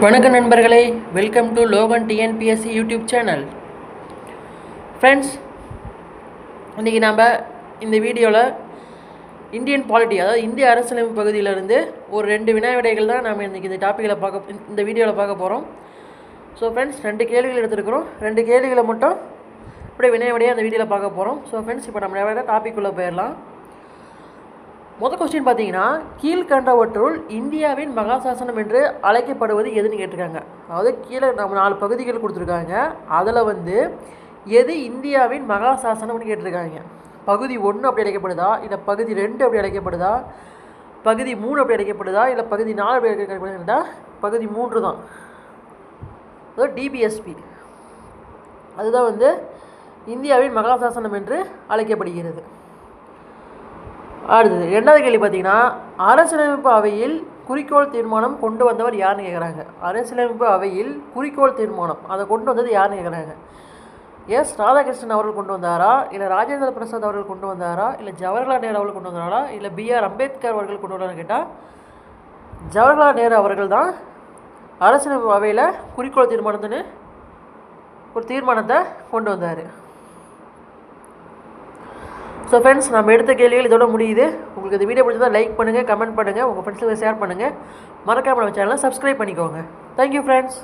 வணக்கம் நண்பர்களே, welcome to Logan TNPSC YouTube channel. Friends, இன்றைக்கி நாம் இந்த வீடியோவில் இந்தியன் பாலிட்டி, அதாவது இந்திய அரசியலமைப்பு பகுதியிலிருந்து ஒரு 2 வினா விடைகள் தான் நாம் இன்றைக்கி இந்த வீடியோவில் பார்க்க போகிறோம். ஸோ ஃப்ரெண்ட்ஸ், 2 கேள்விகள் எடுத்துருக்கிறோம். 2 கேள்விகளை மட்டும் இப்படி வினா விடையை அந்த வீடியோவில் பார்க்க போகிறோம். ஸோ ஃப்ரெண்ட்ஸ், இப்போ நம்ம வேறு டாபிக்குள்ளே போயிடலாம். முதல் கொஸ்டின் பார்த்தீங்கன்னா, கீழ்கண்டவற்றுள் இந்தியாவின் மகாசாசனம் என்று அழைக்கப்படுவது எதுன்னு கேட்டிருக்காங்க. அதாவது கீழே நம்ம 4 பகுதிகள் கொடுத்துருக்காங்க. அதில் எது இந்தியாவின் மகாசாசனம்னு கேட்டிருக்காங்க. பகுதி 1 அப்படி அழைக்கப்படுதா, இல்லை பகுதி 2 அப்படி அழைக்கப்படுதா, பகுதி 3 அப்படி அழைக்கப்படுதா, இல்லை பகுதி 4 அப்படி அழைக்கப்படுதா? பகுதி 3 தான், அதாவது டிபிஎஸ்பி. அதுதான் இந்தியாவின் மகாசாசனம் என்று அழைக்கப்படுகிறது. அடுத்தது 2வது கேள்வி பார்த்தீங்கன்னா, அரசியலமைப்பு அவையில் குறிக்கோள் தீர்மானம் கொண்டு வந்தவர் யாருன்னு கேட்குறாங்க. அரசியலமைப்பு அவையில் குறிக்கோள் தீர்மானம் அதை கொண்டு வந்தது யாருன்னு கேட்குறாங்க. எஸ் ராதாகிருஷ்ணன் அவர்கள் கொண்டு வந்தாரா, இல்லை ராஜேந்திர பிரசாத் அவர்கள் கொண்டு வந்தாரா, இல்லை ஜவஹர்லால் நேரு அவர்கள் கொண்டு வந்தாரா, இல்லை பிஆர் அம்பேத்கர் அவர்கள் கொண்டு வந்தாரான்னு கேட்டால் ஜவஹர்லால் நேரு அவர்கள் தான் அரசியலமைப்பு அவையில் குறிக்கோள் தீர்மானத்துன்னு ஒரு தீர்மானத்தை கொண்டு வந்தார். ஸோ ஃப்ரெண்ட்ஸ், நம்ம எடுத்த கேள்விகள் இதோட முடியுது. உங்களுக்கு இந்த வீடியோ பிடிச்சதா லைக் பண்ணுங்கள், கமெண்ட் பண்ணுங்கள், உங்கள் ஃப்ரெண்ட்ஸுக்கு ஷேர் பண்ணுங்கள். மறக்காமல் நம்ம சேனலை சப்ஸ்கிரைப் பண்ணிக்கோங்க. Thank you friends.